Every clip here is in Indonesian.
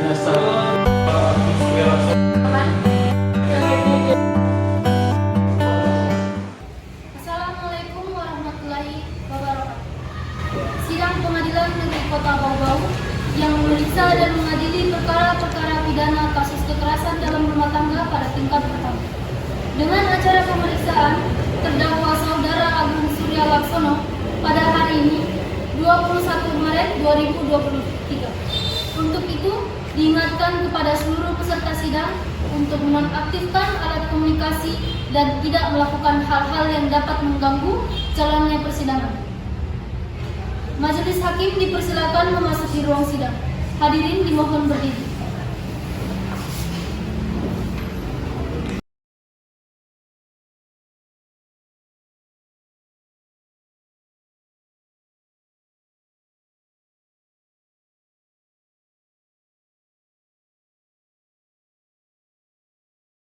Assalamualaikum warahmatullahi wabarakatuh. Sidang Pengadilan Negeri Kota Bau-Bau yang memeriksa dan mengadili perkara-perkara pidana kasus kekerasan dalam rumah tangga pada tingkat pertama. Dengan acara pemeriksaan terdakwa Saudara Agung Surya Laksono pada hari ini 21 Maret 2023. Untuk itu, diingatkan kepada seluruh peserta sidang untuk menonaktifkan alat komunikasi dan tidak melakukan hal-hal yang dapat mengganggu jalannya persidangan. Majelis Hakim dipersilakan memasuki ruang sidang. Hadirin dimohon berdiri.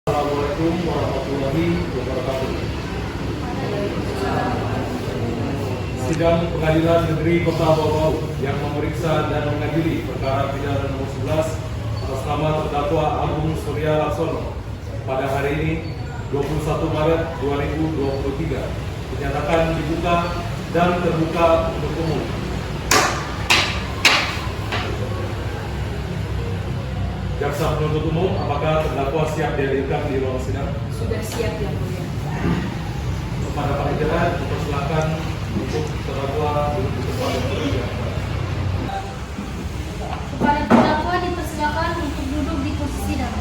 Assalamualaikum warahmatullahi wabarakatuh. Sidang Pengadilan Negeri Kota Bau-Bau yang memeriksa dan mengadili perkara pidana nomor 11 atas nama terdakwa Agung Surya Laksono pada hari ini 21 Maret 2023 dinyatakan dibuka dan terbuka untuk umum. Jaksa penuntut umum, apakah terdakwa siap dihadirkan di ruang sidang? Sudah siap, Yang Mulia. Kepada panitia dipersilakan untuk terdakwa duduk di tempat yang tersedia. Kepada terdakwa dipersilakan untuk duduk di kursi sidang.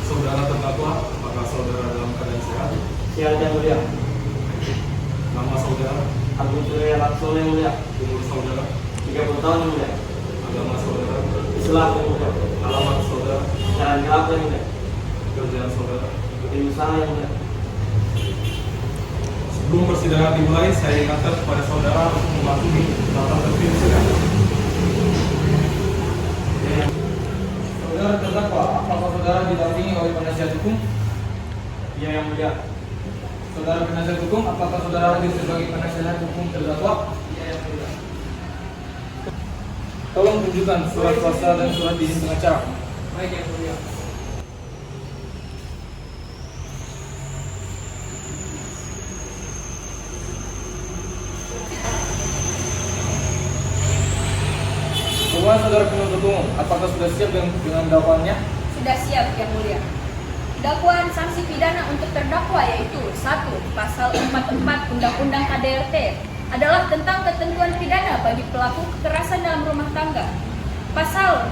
Saudara terdakwa, apakah saudara dalam keadaan sehat? Siap Yang Mulia. Nama saudara, Agung Surya Laksono Yang Mulia. umur saudara, 30 tahun Yang Mulia. agama saudara, Islam Yang Mulia. alamat saudara, Jalan gelap Yang Mulia. pekerjaan saudara. Bikin usaha Yang Mulia. Sebelum persidangan dimulai, saya ingatkan kepada saudara untuk mematuhi tata tertib sidang. Saudara terdakwa, apakah saudara didampingi oleh penasihat hukum? Iya Yang Mulia. Saudara penasihat hukum, apakah saudara hadir sebagai penasihat hukum terdakwa? Iya Yang Mulia. Tolong tunjukkan surat kuasa dan surat izin pengacara. Baik Yang Mulia. Semua saudara penuntut umum, apakah sudah siap dengan dakwaannya? Sudah siap, Yang Mulia. Dakwaan sanksi pidana untuk terdakwa yaitu 1. Pasal 44 Undang-Undang KDRT adalah tentang ketentuan pidana bagi pelaku kekerasan dalam rumah tangga.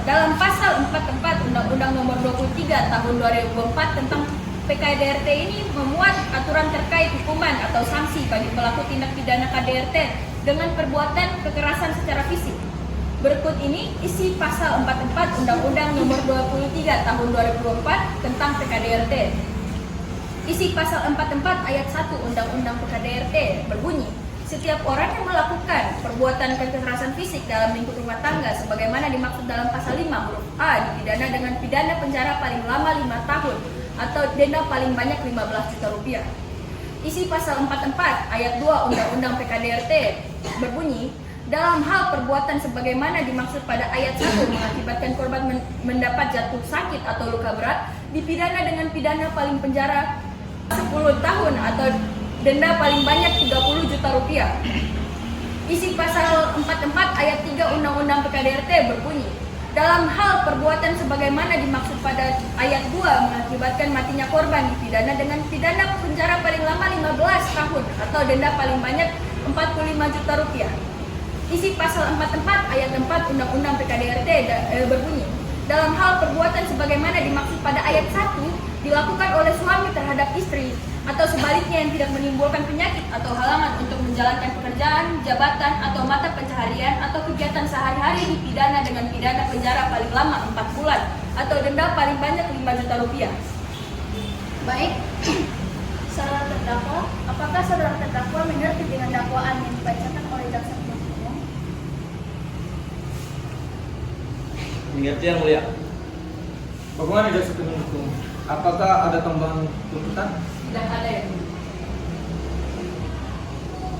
Dalam pasal 44 Undang-Undang Nomor 23 Tahun 2004 tentang PKDRT ini memuat aturan terkait hukuman atau sanksi bagi pelaku tindak pidana KDRT dengan perbuatan kekerasan secara fisik. Berikut ini isi pasal 44 Undang-Undang Nomor 23 Tahun 2004 tentang PKDRT. Isi pasal 44 ayat 1 Undang-Undang PKDRT berbunyi, setiap orang yang melakukan perbuatan kekerasan fisik dalam lingkup rumah tangga sebagaimana dimaksud dalam pasal 5 huruf A dipidana dengan pidana penjara paling lama 5 tahun atau denda paling banyak 15 juta rupiah. Isi pasal 44 ayat 2 Undang-Undang PKDRT berbunyi, dalam hal perbuatan sebagaimana dimaksud pada ayat 1 mengakibatkan korban mendapat jatuh sakit atau luka berat, dipidana dengan pidana paling penjara 10 tahun atau denda paling banyak 30 juta rupiah. Isi pasal 44 ayat 3 Undang-Undang PKDRT berbunyi, dalam hal perbuatan sebagaimana dimaksud pada ayat 2 mengakibatkan matinya korban, dipidana dengan pidana penjara paling lama 15 tahun atau denda paling banyak 45 juta rupiah. Isi pasal 44 ayat 4 Undang-Undang PKDRT berbunyi, dalam hal perbuatan sebagaimana dimaksud pada ayat 1 dilakukan oleh suami terhadap istri atau sebaliknya yang tidak menimbulkan penyakit atau halangan untuk menjalankan pekerjaan, jabatan, atau mata pencaharian atau kegiatan sehari-hari dipidana dengan pidana penjara paling lama 4 bulan atau denda paling banyak 5 juta rupiah. Baik, saudara terdakwa, apakah saudara terdakwa mengerti dengan dakwaan yang dibacakan oleh jaksa penuntut umum? Mengerti Yang Mulia. Bagaimana jaksa penuntut umum? Apakah ada tambahan tuntutan? Tidak ada yang mulia.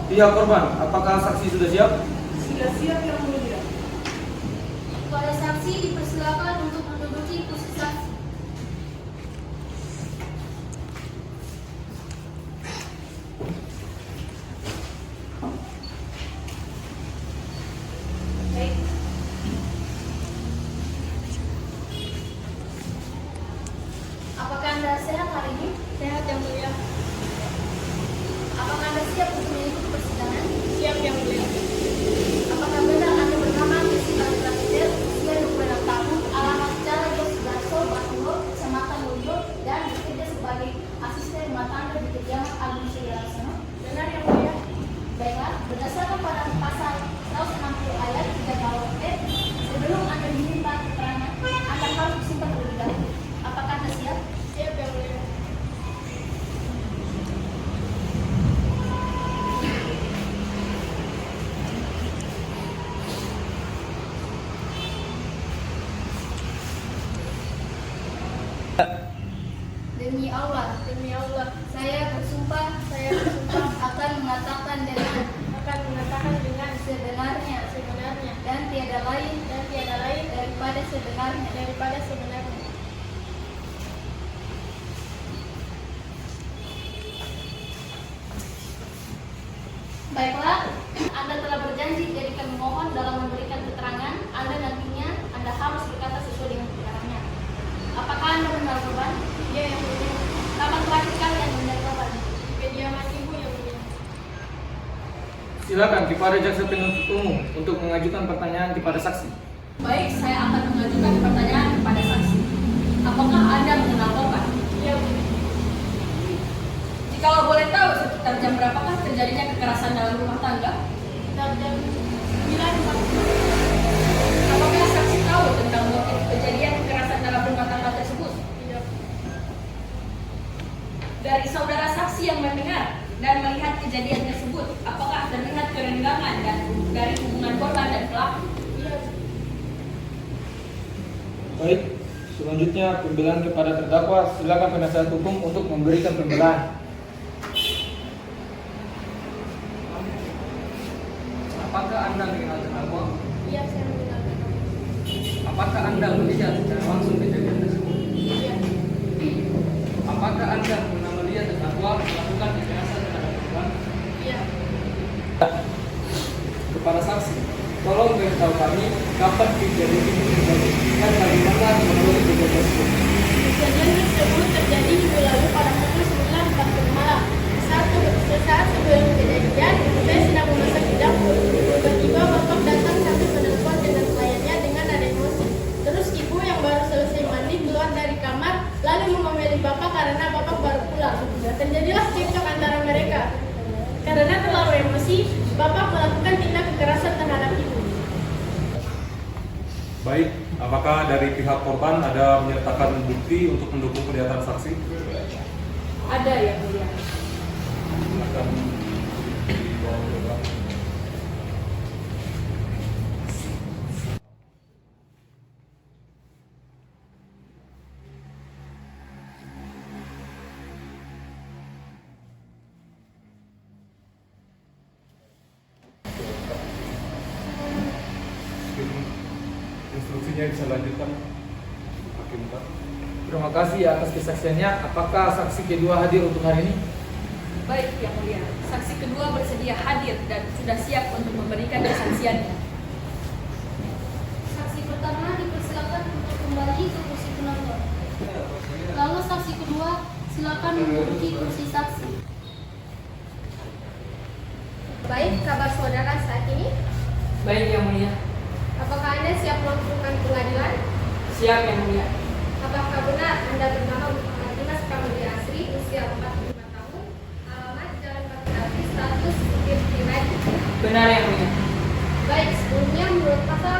Pihak korban, apakah saksi sudah siap? Sudah siap yang mulia. Para saksi dipersilakan untuk menduduki kursi saksi. Baik. Apakah Anda sehat hari ini? Sehat yang mulia. Apakah Anda siap untuk mengikuti persidangan? Siap yang mulia. Apakah benar Anda bernama Jessica Prasetya, usia 26 tahun, alamat Jalan Yosudarso, Batulo, Kecamatan Mulyo, dan bekerja sebagai asisten rumah tangga di kediaman Agung Suryalaksono? Benar yang mulia. Baiklah, berdasarkan pada pasal 160 ayat 3 bawah F, sebelum Anda diminta keterangan, Anda harus bersumpah terlebih dahulu. Apakah Anda siap? Siap yang mulia. Demi Allah, Demi Allah, saya bersumpah akan mengatakan dengan sebenarnya dan tiada lain daripada sebenarnya. Baiklah, Anda telah berjanji jadi kami mohon dalam memberikan keterangan. Anda harus berkata sesuai dengan keterangannya. Apakah Anda benar korban? Iya yang mulia. Nama terakhir kalian benar korban? Di kediaman ibu yang mulia. Silakan kepada jaksa penuntut umum untuk mengajukan pertanyaan kepada saksi. Baik, saya akan mengajukan pertanyaan kepada saksi. Apakah Anda mengenal korban? Iya. Jikalau boleh tahu, sekitar jam berapakah terjadinya kekerasan dalam rumah tangga? Sekitar jam 9 Pak. Apakah saksi tahu tentang motif kejadian kekerasan dalam rumah tangga tersebut? Tidak. Dari saudara saksi yang mendengar dan melihat kejadian tersebut, apakah terlihat kerenggangan dan dari hubungan korban dan pelaku? Iya. Baik, selanjutnya pembelaan kepada terdakwa. Silakan penasihat hukum untuk memberikan pembelaan. Apakah Anda mengenal terdakwa? Iya, saya mengenal. Apakah Anda melihat secara langsung kejadian tersebut? Iya. Apakah Anda pernah melihat terdakwa melakukan kekerasan terhadap korban? Iya. Kepada saksi, tolong beritahu kami kapan kejadian ini terjadi dan bagaimana kronologi kejadian tersebut. Kejadian tersebut terjadi minggu lalu pada pukul 9.40 malam. Sesaat sebelum kejadian, saya sedang memasak di dapur. Tiba-tiba bapak datang sambil menelpon dengan kliennya dengan nada emosi. Terus ibu yang baru selesai mandi keluar dari kamar lalu mengomeli bapak karena bapak baru pulang. Terjadilah cekcok antara mereka. Karena terlalu emosi, bapak melakukan tindak kekerasan terhadap ibu. Baik, apakah dari pihak korban ada menyertakan bukti untuk mendukung pernyataan saksi? Ada yang mulia. Silakan dibawa ke belakang. Instruksinya bisa lanjutkan, Hakim Pak. Terima kasih atas kesaksiannya. Apakah saksi kedua hadir untuk hari ini? Baik, yang mulia. Saksi kedua bersedia hadir dan sudah siap untuk memberikan kesaksiannya. Saksi pertama dipersilakan untuk kembali ke kursi penonton. Lalu saksi kedua silakan menduduki kursi saksi. Baik, kabar saudara saat ini? Baik, yang mulia. Apakah Anda siap melakukan pengadilan? Siap, yang mulia. Apakah benar Anda bernama Muhammad Dimas Pramudia Asri, usia 45 tahun, alamat Jalan Batu Api, status supir pribadi? Benar, yang mulia. Baik, sebelumnya menurut pasal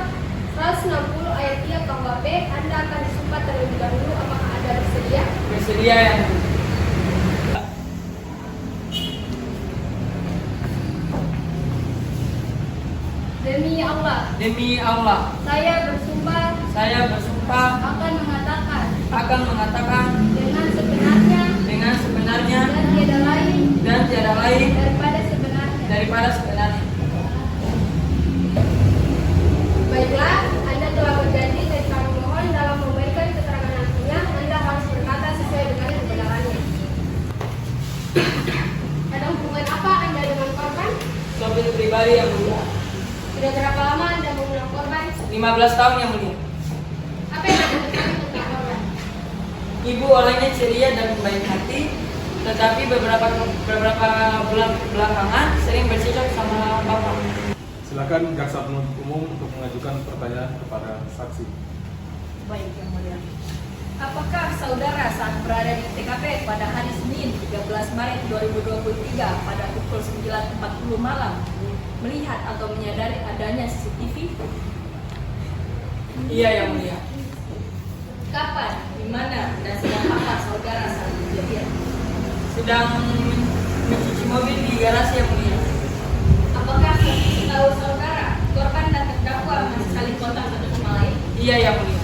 160 ayat 3 KUHP, Anda akan disumpah terlebih dahulu. Apakah Anda bersedia? Bersedia, yang mulia. Demi Allah, Demi Allah, saya bersumpah saya bersumpah akan mengatakan akan mengatakan dengan bagaimana sebenarnya. Baiklah, Anda telah berjanji dan kami mohon dalam memberikan keterangan nantinya, Anda harus berkata sesuai dengan kebenarannya. Ada hubungan apa Anda dengan korban? Suami pribadi yang mulia. Sudah berapa lama Anda mengenal korban? 15 tahun yang mulia. Apa yang Anda ketahui tentang korban? Ibu orangnya ceria dan baik hati, tetapi beberapa bulan belakangan sering bercekcok sama bapak. Silakan jaksa penuntut umum untuk mengajukan pertanyaan kepada saksi. Baik yang mulia. Apakah saudara saat berada di TKP pada hari Senin 13 Maret 2023 pada pukul 9.40 malam melihat atau menyadari adanya CCTV? Iya yang mulia. Kapan, di mana, dan sedang apa saudara saat kejadian? Sedang mencuci mobil di garasi yang mulia. Apakah setahu saudara korban dan terdakwa masih saling kontak satu sama lain? Iya yang mulia.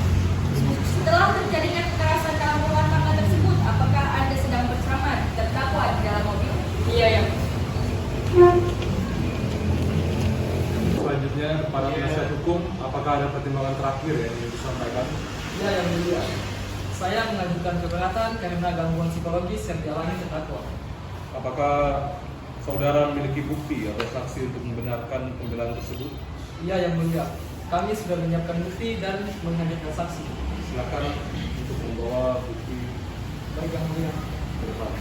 Setelah terjadinya kekerasan dalam rumah tangga tersebut, apakah Anda sedang bersama terdakwa di dalam mobil? Iya yang Selanjutnya kepada penasihat hukum, apakah ada pertimbangan terakhir yang ingin disampaikan? Iya yang mulia. Saya mengajukan keberatan karena gangguan psikologis yang dialami terdakwa. Apakah saudara memiliki bukti atau saksi untuk membenarkan pembelaan tersebut? Iya yang mulia. Kami sudah menyiapkan bukti dan menghadirkan saksi. Silakan untuk membawa bukti Baik yang mulia. ke depan.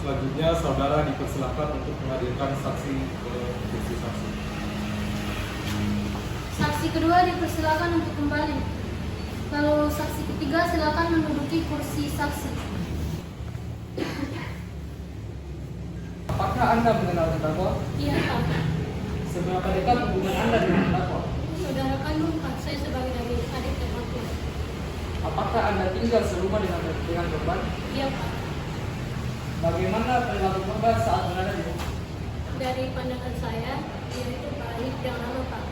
Selanjutnya saudara dipersilakan untuk menghadirkan saksi ke kursi saksi. Saksi kedua dipersilakan untuk kembali. Kalau saksi ketiga silakan menduduki kursi saksi. Apakah Anda mengenal terdakwa? Iya Pak. Seberapa dekat hubungan Anda dengan terdakwa? Saudara kandung Pak, saya sebagai adik terdakwa. Apakah Anda tinggal serumah dengan korban? Iya Pak. Bagaimana perilaku korban saat berada di rumah? Dari pandangan saya, dia itu baik dan ramah Pak.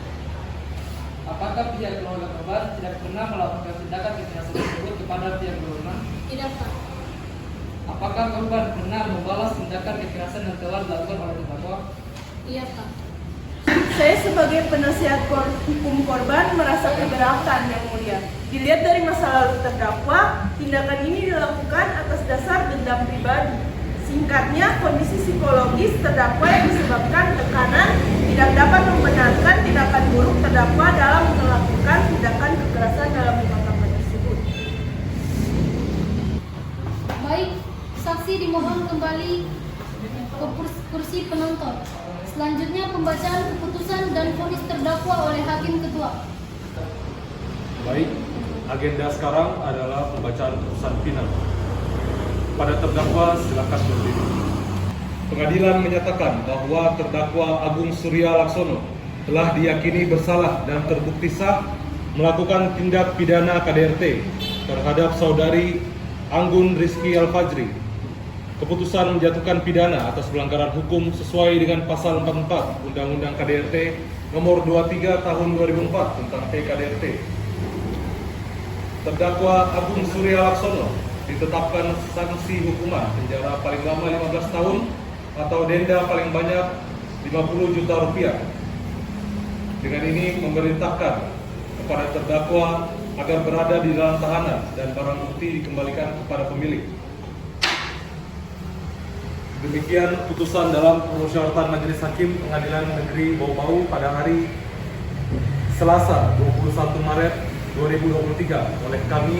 Apakah pihak keluarga korban tidak pernah melakukan tindakan kekerasan tersebut kepada pihak berwenang? Tidak Pak. Apakah korban pernah membalas tindakan kekerasan yang telah dilakukan oleh terdakwa? Iya Pak. Saya sebagai penasihat hukum korban merasa keberatan yang mulia. Dilihat dari masa lalu terdakwa, tindakan ini dilakukan atas dasar dendam pribadi. Singkatnya, kondisi psikologis terdakwa yang disebabkan tekanan tidak dapat membenarkan tindakan buruk terdakwa dalam melakukan tindakan kekerasan dalam rumah tangga tersebut. Baik, saksi dimohon kembali ke kursi penonton. Selanjutnya pembacaan keputusan dan vonis terdakwa oleh hakim ketua. Baik, agenda sekarang adalah pembacaan putusan final. Pada terdakwa silakan berdiri. Pengadilan menyatakan bahwa terdakwa Agung Surya Laksono telah diyakini bersalah dan terbukti sah melakukan tindak pidana KDRT terhadap saudari Anggun Rizky Al-Fajri. Keputusan menjatuhkan pidana atas pelanggaran hukum sesuai dengan pasal 44 Undang-Undang KDRT nomor 23 tahun 2004 tentang PKDRT. Terdakwa Agung Surya Laksono ditetapkan sanksi hukuman penjara paling lama 15 tahun atau denda paling banyak 50 juta rupiah. Dengan ini memerintahkan kepada terdakwa agar berada di dalam tahanan dan barang bukti dikembalikan kepada pemilik. Demikian putusan dalam permusyawaratan Majelis Hakim Pengadilan Negeri Bau-Bau pada hari Selasa 21 Maret 2023 oleh kami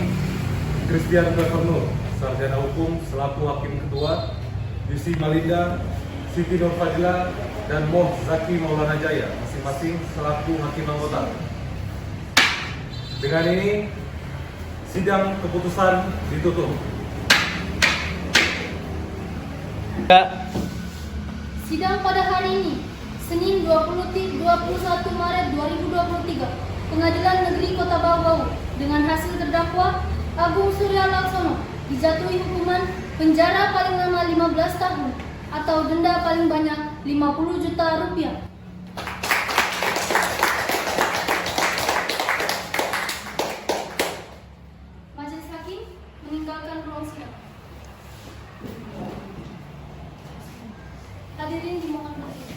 Christian Gubernur, Sarjana Hukum selaku Hakim Ketua, Yusi Malinda, Siti Nur Fadila, dan Moh Zaki Maulana Jaya, masing-masing selaku Hakim Anggota. Dengan ini, sidang keputusan ditutup. Sidang pada hari ini, Senin 21 Maret 2023, Pengadilan Negeri Kota Bau-Bau dengan hasil terdakwa Agung Surya Laksono dijatuhi hukuman penjara paling lama 15 tahun atau denda paling banyak 50 juta rupiah. Majelis Hakim sidang. Hadirin dimohon berdiri.